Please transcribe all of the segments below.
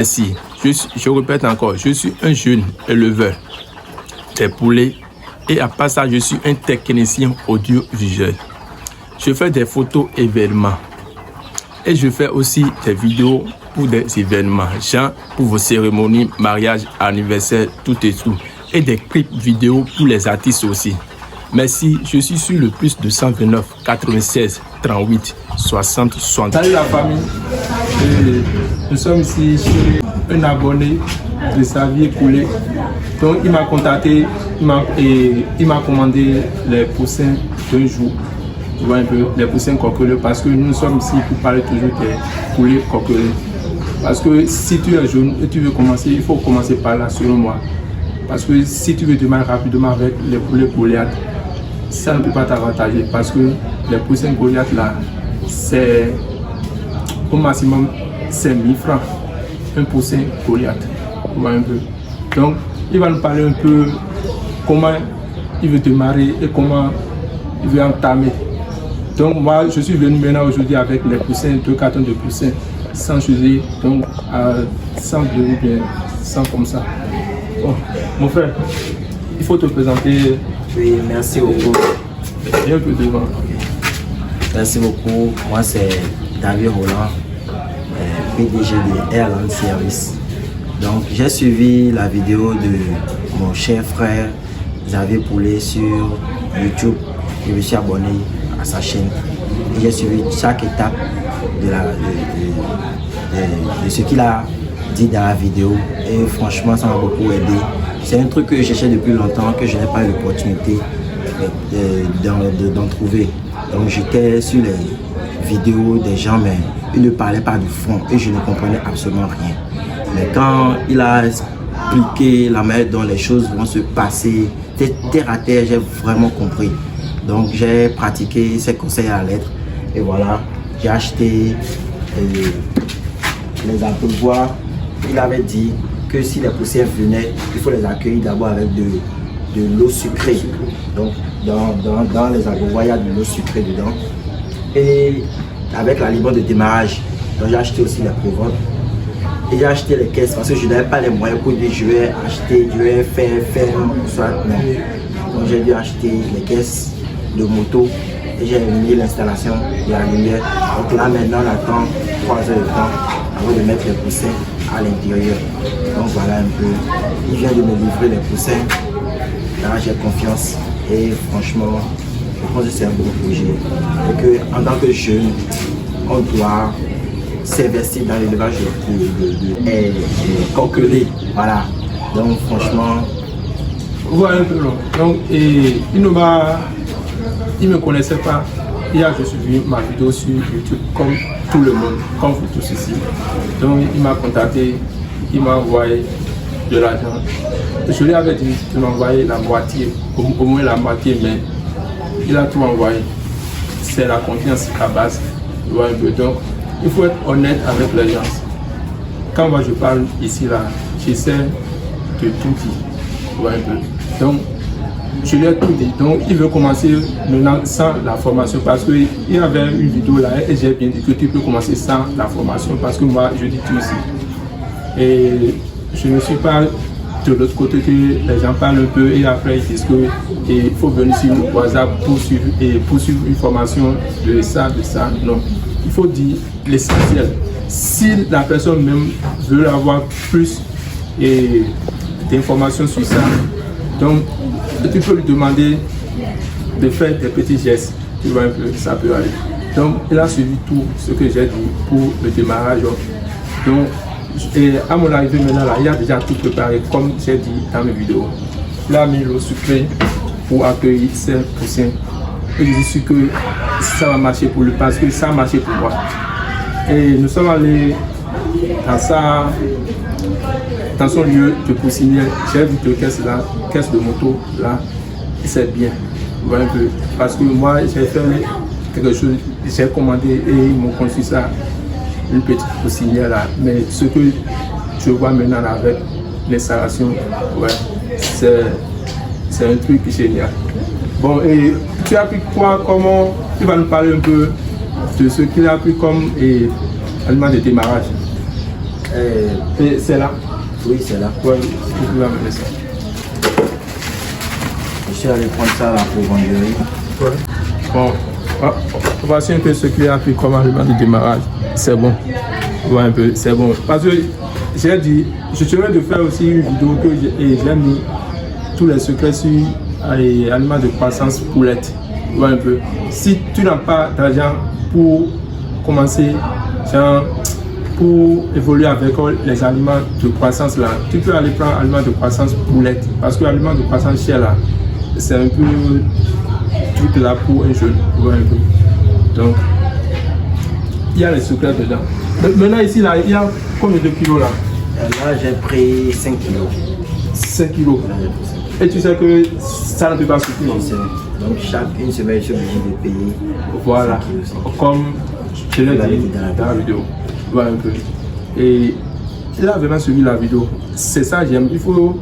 Merci. Je répète encore, je suis un jeune éleveur des poulets et à part ça, je suis un technicien audiovisuel. Je fais des photos événements et je fais aussi des vidéos pour des événements, genre pour vos cérémonies, mariage, anniversaire, tout et tout. Et des clips vidéo pour les artistes aussi. Merci, je suis sur le plus 229 96 38 60 60. Salut la famille, nous sommes ici chez un abonné de Xavier Poulet. Donc il m'a contacté, il m'a commandé les poussins d'un jour. Tu vois un peu, les poussins coqueleux, parce que nous sommes ici pour parler toujours des poulets coqueleux. Parce que si tu es jeune et tu veux commencer, il faut commencer par là selon moi. Parce que si tu veux démarrer rapidement avec les poulets Goliath, ça ne peut pas t'avantager. Parce que les poussins Goliath là, c'est au maximum c'est 1000 francs. Un poussin Goliath. Tu vois un peu. Donc, il va nous parler un peu comment il veut démarrer et comment il veut entamer. Donc, moi, je suis venu maintenant aujourd'hui avec les poussins, 2 cartons de poussins, sans choisir, donc sans bleu ou bien sans comme ça. Bon, mon frère, il faut te présenter. Oui, merci beaucoup. Viens un peu devant. Merci beaucoup. Moi, c'est David Roland, PDG de Airland Service. Donc, j'ai suivi la vidéo de mon cher frère Xavier Poulet sur YouTube. Je me suis abonné à sa chaîne et j'ai suivi chaque étape de ce qu'il a dit dans la vidéo et franchement ça m'a beaucoup aidé. C'est un truc que je cherchais depuis longtemps, que je n'ai pas eu l'opportunité d'en trouver. Donc j'étais sur les vidéos des gens mais ils ne parlaient pas du fond et je ne comprenais absolument rien. Mais quand il a expliqué la manière dont les choses vont se passer, terre à terre, j'ai vraiment compris. Donc j'ai pratiqué ses conseils à la lettre et voilà, j'ai acheté les abreuvoirs. Il avait dit que si les poussières venaient, il faut les accueillir d'abord avec de l'eau sucrée. Donc dans les abreuvoirs, il y a de l'eau sucrée dedans. Et avec la libre de démarrage, donc j'ai acheté aussi les préventes. Et j'ai acheté les caisses parce que je n'avais pas les moyens pour dire je vais acheter, je vais faire soit non. Donc j'ai dû acheter les caisses de moto et j'ai mis l'installation de la lumière. Donc là maintenant on attend 3 heures de temps avant de mettre les poussins à l'intérieur. Donc voilà un peu, il vient de me livrer les poussins. Là j'ai confiance et franchement je pense que c'est un bon projet. Et que en tant que jeune, on doit s'investir dans l'élevage de coquelets. Voilà. Donc franchement. Voilà un peu long. Donc il ne me connaissait pas. Hier, je suis vu ma vidéo sur YouTube comme tout le monde, comme vous tous ici. Donc, il m'a contacté, il m'a envoyé de l'argent. Je lui avais dit de m'envoyer la moitié, au moins la moitié, mais il a tout envoyé. C'est la confiance à base. Donc, il faut être honnête avec les gens. Quand moi je parle ici, là, j'essaie de tout dire. Donc, je lui ai tout dit. Donc, il veut commencer maintenant sans la formation parce qu'il y avait une vidéo là et j'ai bien dit que tu peux commencer sans la formation parce que moi, je dis tout ici. Et je ne suis pas de l'autre côté que les gens parlent un peu et après ils disent qu'il faut venir sur le WhatsApp pour suivre une formation de ça. Non, il faut dire l'essentiel. Si la personne même veut avoir plus d'informations sur ça, donc tu peux lui demander de faire des petits gestes, tu vois un peu, ça peut aller. Donc il a suivi tout ce que j'ai dit pour le démarrage. Donc et à mon arrivée maintenant là, il a déjà tout préparé comme j'ai dit dans mes vidéos. Il a mis l'eau sucrée pour accueillir ses poussins. Et je suis sûr que ça va marcher pour lui parce que ça a marché pour moi. Et nous sommes allés dans son lieu de poussinière. J'ai vu que caisse de moto là, c'est bien. Voilà un peu. Parce que moi j'ai fait quelque chose, j'ai commandé et ils m'ont construit ça, une petite poussinière là. Mais ce que je vois maintenant là, avec l'installation, ouais, c'est un truc génial. Bon, et tu as appris quoi, comment, tu vas nous parler un peu de ce qu'il a appris comme aliment de démarrage. Et c'est là. Oui, c'est là. Ouais, tu peux amener ça. Je suis allé prendre ça à la provenderie. Ouais. Bon, voici un peu ce qu'il y a pris comme aliment de démarrage. C'est bon. Ouais, un peu, c'est bon. Parce que j'ai dit, je serais de faire aussi une vidéo que j'ai mis tous les secrets sur aliments de croissance poulette. Ouais, un peu. Si tu n'as pas d'argent pour commencer, genre, pour évoluer avec les aliments de croissance là, tu peux aller prendre aliments de croissance poulette. Parce que l'aliment de croissance chair là, c'est un peu tout là pour un jeune. Ouais, un peu. Donc, il y a les secrets dedans. Maintenant ici là, il y a combien de kilos là? Là, j'ai pris 5 kilos. 5 kilos. Et tu sais que ça ne peut pas suffire. Donc chaque une semaine, je suis obligé de payer. Voilà. 5 kilos. Comme je l'ai dit dans la vidéo. Voilà un peu. Et là, vraiment suivi la vidéo. C'est ça j'aime. Il faut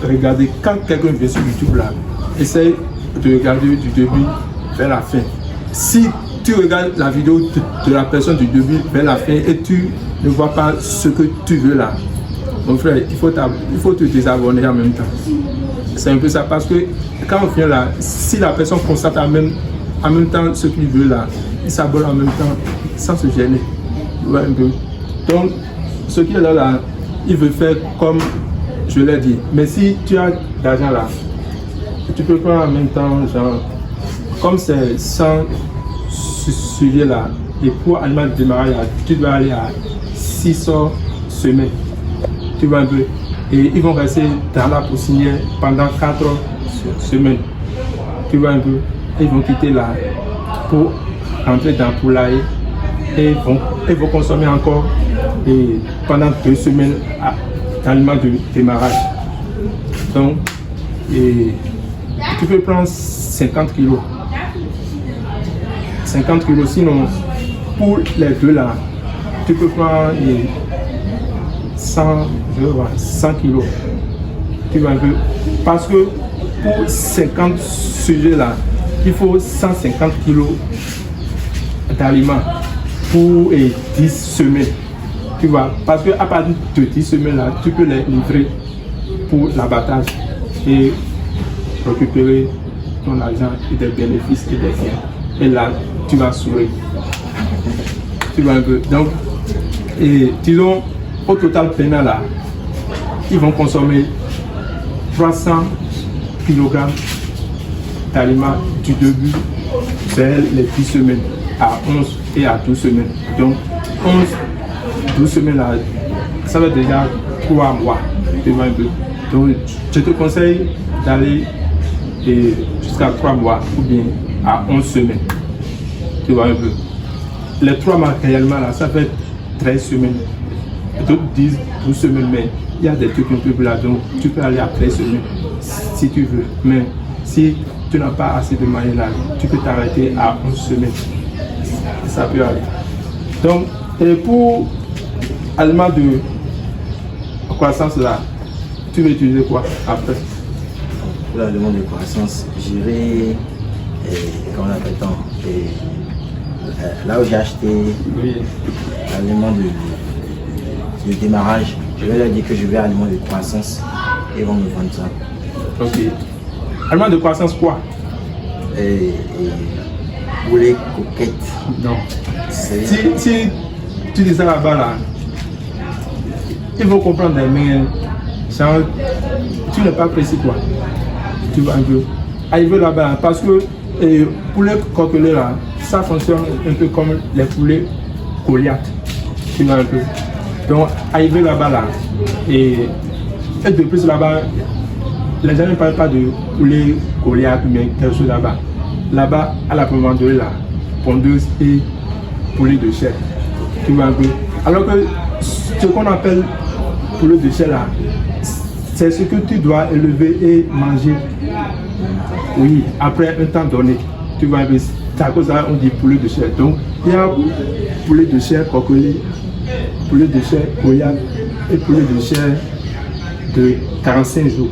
regarder quand quelqu'un vient sur YouTube là. Essaye de regarder du début vers la fin. Si tu regardes la vidéo de la personne du début vers la fin et tu ne vois pas ce que tu veux là, mon frère, il faut te désabonner en même temps. C'est un peu ça parce que quand on vient là, si la personne constate en même temps ce qu'il veut là, il s'abonne en même temps sans se gêner. Ouais, un peu. Donc, ce qui est là, il veut faire comme je l'ai dit. Mais si tu as d'argent là, tu peux prendre en même temps, genre, comme c'est sans sujet là, et pour aliment de démarrage, tu dois aller à 600 semaines. Tu vois un peu. Et ils vont rester dans la poussière pendant 4 semaines. Tu vois un peu. Et ils vont quitter là pour entrer dans le poulailler et ils vont consommer encore et pendant 2 semaines d'aliments de démarrage. Donc, et tu peux prendre 50 kilos. 50 kilos, sinon pour les deux là, tu peux prendre 100 kilos. Tu vois un peu. Parce que pour 50 sujets là, il faut 150 kilos d'aliments pour 10 semaines. Tu vois, parce qu'à partir de 10 semaines là, tu peux les livrer pour l'abattage et récupérer ton argent et des bénéfices et des gains. Et là, tu vas sourire. Tu vois un peu. Donc, et disons, au total, maintenant là, ils vont consommer 300 kg d'aliments du début vers les 10 semaines à 11 et à 12 semaines. Donc, 12 semaines là, ça va déjà 3 mois. Tu vois un peu. Donc, je te conseille d'aller jusqu'à 3 mois ou bien à 11 semaines. Tu vois un peu. Les 3 mois réellement là, ça fait 13 semaines. D'autres disent 12 semaines, mais il y a des trucs un peu plus là, donc tu peux aller à 13 semaines si tu veux. Mais si tu n'as pas assez de moyens là, tu peux t'arrêter à 11 semaines. Ça peut aller. Donc, et pour aliments de croissance là, tu veux utiliser quoi après? Pour l'aliment de croissance, j'irai, comment on appelle ça, là où j'ai acheté l'aliment de démarrage, je vais leur dire que je vais aliment de croissance et ils vont me vendre ça. Ok. Aliment de croissance quoi? Poulet, coquette. Non. Si tu dis ça là-bas là, ils vont comprendre, mais genre, tu n'es pas précis quoi. Tu vas un peu arriver là-bas parce que poulet coquelé là, ça fonctionne un peu comme les poulets Goliath. Tu vois un peu. Donc arriver là-bas là et de plus là-bas, les gens ne parlent pas de poulet Goliath mais quelque chose là-bas. Là-bas à la provenderie là, pondeuse et poulet de chair. Tu vois un peu. Alors que ce qu'on appelle poulet de chair là, c'est ce que tu dois élever et manger. Oui, après un temps donné. Tu vois un peu. C'est à cause de ça on dit poulet de chair. Donc il y a poulet de chair coquelé, poulet de chair Goliath et poulet de chair de 45 jours.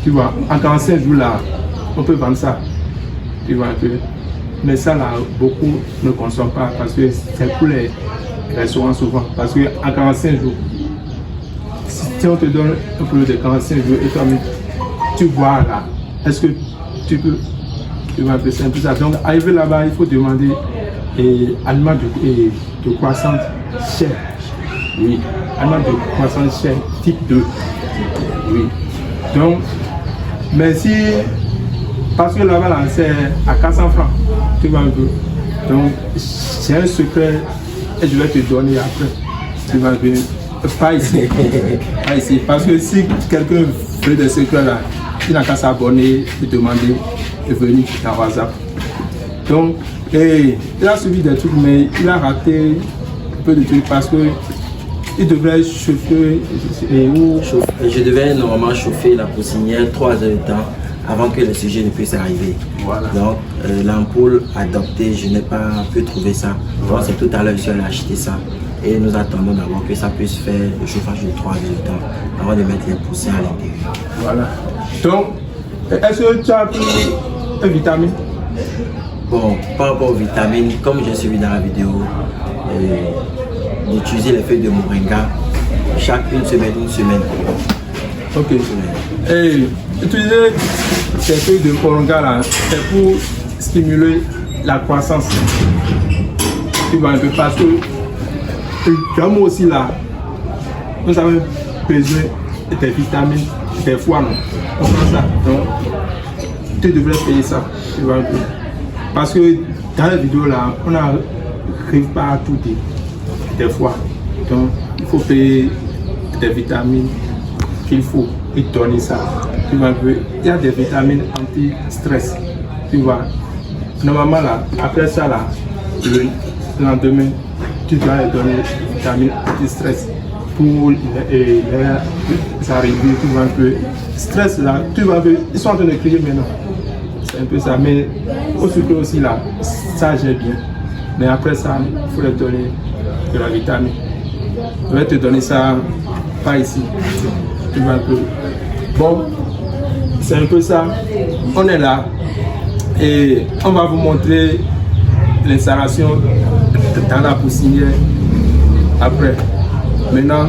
Tu vois, en 45 jours là, on peut vendre ça. Tu vois un peu. Mais ça là, beaucoup ne consomment pas parce que c'est pour restaurant souvent. Parce qu'à 45 jours, si on te donne un produit de 45 jours et toi, tu vois là, est-ce que tu peux c'est un peu ça. Donc, arriver là-bas, il faut demander aliments de croissance chair. Oui, aliments de croissance chair type 2. Oui. Donc, mais si, parce que là-bas, là, c'est à 400 francs, tu vois un peu. Donc, c'est un secret et je vais te donner après. Tu vas venir. Pas ici. Pas ici. Parce que si quelqu'un veut des secrets là, il n'a qu'à s'abonner et demander de venir dans WhatsApp. Donc, il a suivi des trucs, mais il a raté un peu de trucs parce que il devrait chauffer. Je devais normalement chauffer la poussinière 3 heures de temps avant que le sujet ne puisse arriver. Voilà. Donc, l'ampoule adoptée, je n'ai pas pu trouver ça. Donc, c'est tout à l'heure que je suis allé acheter ça. Et nous attendons d'abord que ça puisse faire le chauffage de 3 heures de temps avant de mettre les poussières à l'intérieur. Voilà. Donc, est-ce que tu as pris une vitamine? Bon, par rapport aux vitamines, comme j'ai suivi dans la vidéo, d'utiliser les feuilles de moringa chaque une semaine. Ok. Et utiliser ces feuilles de moringa là, c'est pour stimuler la croissance. Tu vois un peu parce que comme aussi là, nous avons besoin des vitamines, des fois non. On prend ça. Donc, tu devrais payer ça. Tu vois un peu. Parce que dans la vidéo là, on n'arrive pas à tout dire. Des fois. Donc, il faut payer des vitamines qu'il faut et donner ça. Tu vois un peu. Il y a des vitamines anti-stress. Tu vois. Normalement là, après ça là, le lendemain, tu dois leur donner des vitamines anti-stress pour les arriver, tu vois un peu. Stress là, tu vois un peu, ils sont en train de crier maintenant. C'est un peu ça, mais au sucre aussi là, ça j'ai bien. Mais après ça, il faut leur donner de la vitamine. Je vais te donner ça, pas ici, tu vois un peu. Bon, c'est un peu ça. On est là et on va vous montrer l'installation dans la poussinière après. Maintenant,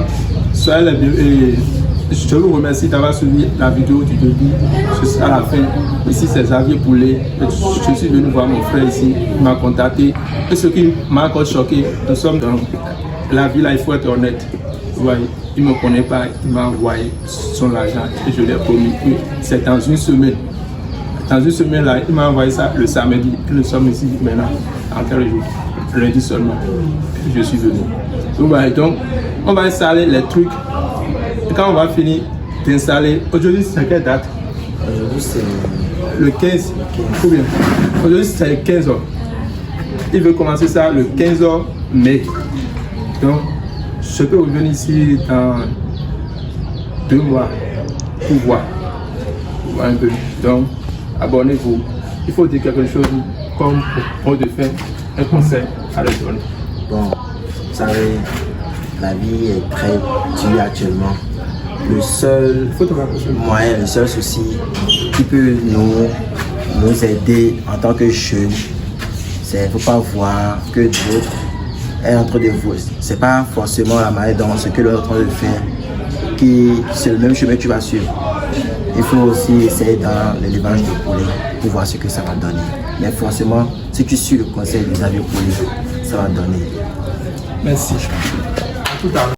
soyez les bienvenus. Je vous remercie d'avoir suivi la vidéo du début jusqu'à la fin. Ici, c'est Xavier Poulet. Je suis venu voir mon frère ici. Il m'a contacté. Et ce qui m'a encore choqué, nous sommes dans la ville, là, il faut être honnête. Ouais, il ne me connaît pas, il m'a envoyé son argent et je l'ai promis que c'est dans une semaine. Dans une semaine, là, il m'a envoyé ça le samedi. Nous sommes ici maintenant, en quel jour? Lundi seulement. Je suis venu. Donc, on va installer les trucs. Et quand on va finir d'installer, aujourd'hui c'est quelle date? Aujourd'hui c'est le 15. Ou bien, aujourd'hui c'est le 15 heures. Il veut commencer ça le 15 mai. Donc, je peux revenir ici dans 2 mois pour voir un peu. Donc, abonnez-vous. Il faut dire quelque chose comme pour de faire un conseil à leur donner. Bon, vous savez, la vie est très dure actuellement. Le seul moyen, le seul souci qui peut nous aider en tant que jeunes, c'est qu'il ne faut pas voir que d'autres est en train de vous. C'est pas forcément la manière dont ce que l'autre est en train de faire qui c'est le même chemin que tu vas suivre. Il faut aussi essayer dans l'élevage de poulets pour voir ce que ça va donner. Mais forcément, si tu suis le conseil des Xavier Poulet, ça va donner. Merci. À tout à l'heure.